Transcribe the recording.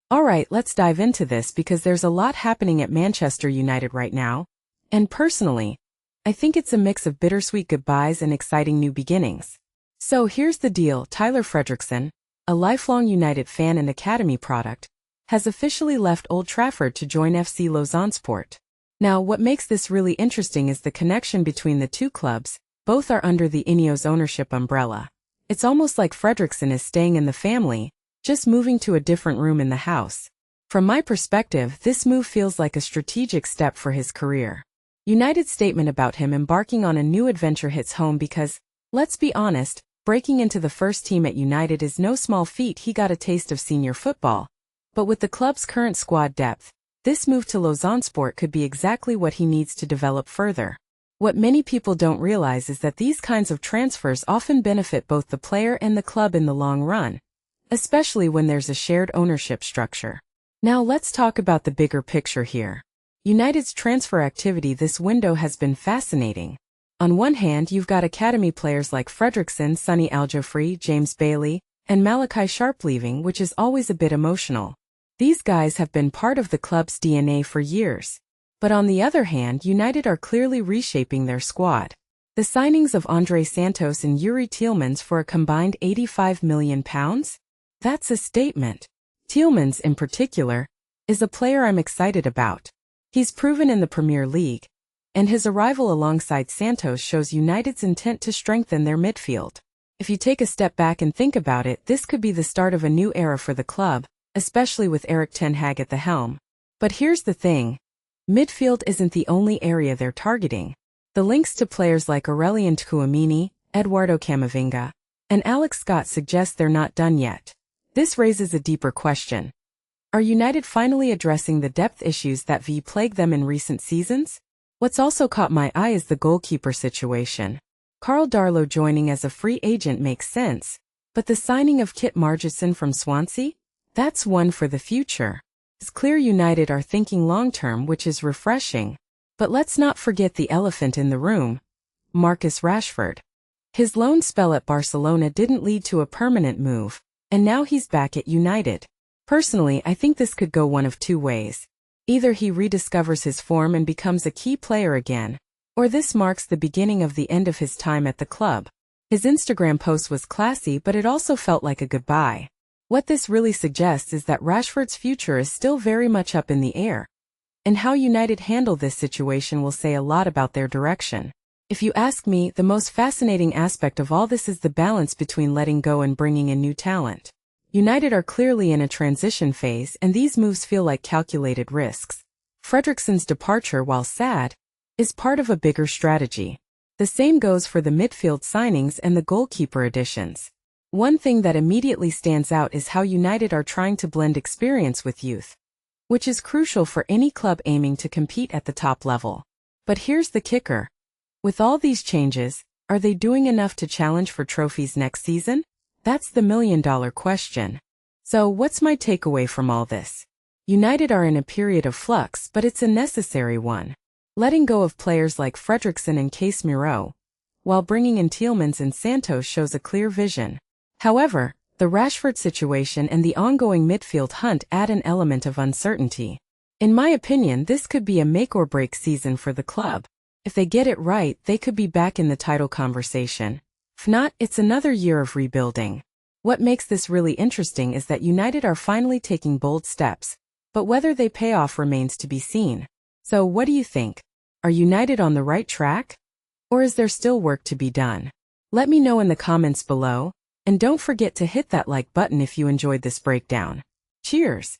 Alright, let's dive into this because there's a lot happening at Manchester United right now. And personally, I think it's a mix of bittersweet goodbyes and exciting new beginnings. So here's the deal: Tyler Fredricson, a lifelong United fan and academy product, has officially left Old Trafford to join FC Lausanne-Sport. Now, what makes this really interesting is the connection between the two clubs. Both are under the Ineos ownership umbrella. It's almost like Fredricson is staying in the family, just moving to a different room in the house. From my perspective, this move feels like a strategic step for his career. United's statement about him embarking on a new adventure hits home because, let's be honest, breaking into the first team at United is no small feat. He got a taste of senior football. But with the club's current squad depth, this move to Lausanne-Sport could be exactly what he needs to develop further. What many people don't realize is that these kinds of transfers often benefit both the player and the club in the long run, especially when there's a shared ownership structure. Now let's talk about the bigger picture here. United's transfer activity this window has been fascinating. On one hand, you've got academy players like Fredricson, Sonny Aljofree, James Bailey, and Malachi Sharp leaving, which is always a bit emotional. These guys have been part of the club's DNA for years. But on the other hand, United are clearly reshaping their squad. The signings of Andrey Santos and Youri Tielemans for a combined £85 million? That's a statement. Tielemans, in particular, is a player I'm excited about. He's proven in the Premier League, and his arrival alongside Santos shows United's intent to strengthen their midfield. If you take a step back and think about it, this could be the start of a new era for the club, especially with Erik ten Hag at the helm. But here's the thing. Midfield isn't the only area they're targeting. The links to players like Aurelien Tchouameni, Eduardo Camavinga, and Alex Scott suggest they're not done yet. This raises a deeper question. Are United finally addressing the depth issues that plagued them in recent seasons? What's also caught my eye is the goalkeeper situation. Karl Darlow joining as a free agent makes sense, but the signing of Margetson from Swansea? That's one for the future. It's clear United are thinking long-term, which is refreshing. But let's not forget the elephant in the room: Marcus Rashford. His loan spell at Barcelona didn't lead to a permanent move, and now he's back at United. Personally, I think this could go one of two ways. Either he rediscovers his form and becomes a key player again, or this marks the beginning of the end of his time at the club. His Instagram post was classy, but it also felt like a goodbye. What this really suggests is that Rashford's future is still very much up in the air. And how United handle this situation will say a lot about their direction. If you ask me, the most fascinating aspect of all this is the balance between letting go and bringing in new talent. United are clearly in a transition phase, and these moves feel like calculated risks. Fredrickson's departure, while sad, is part of a bigger strategy. The same goes for the midfield signings and the goalkeeper additions. One thing that immediately stands out is how United are trying to blend experience with youth, which is crucial for any club aiming to compete at the top level. But here's the kicker. With all these changes, are they doing enough to challenge for trophies next season? That's the million-dollar question. So what's my takeaway from all this? United are in a period of flux, but it's a necessary one. Letting go of players like Fredricson and Casemiro, while bringing in Tielemans and Santos, shows a clear vision. However, the Rashford situation and the ongoing midfield hunt add an element of uncertainty. In my opinion, this could be a make-or-break season for the club. If they get it right, they could be back in the title conversation. If not, it's another year of rebuilding. What makes this really interesting is that United are finally taking bold steps, but whether they pay off remains to be seen. So what do you think? Are United on the right track? Or is there still work to be done? Let me know in the comments below. And don't forget to hit that like button if you enjoyed this breakdown. Cheers!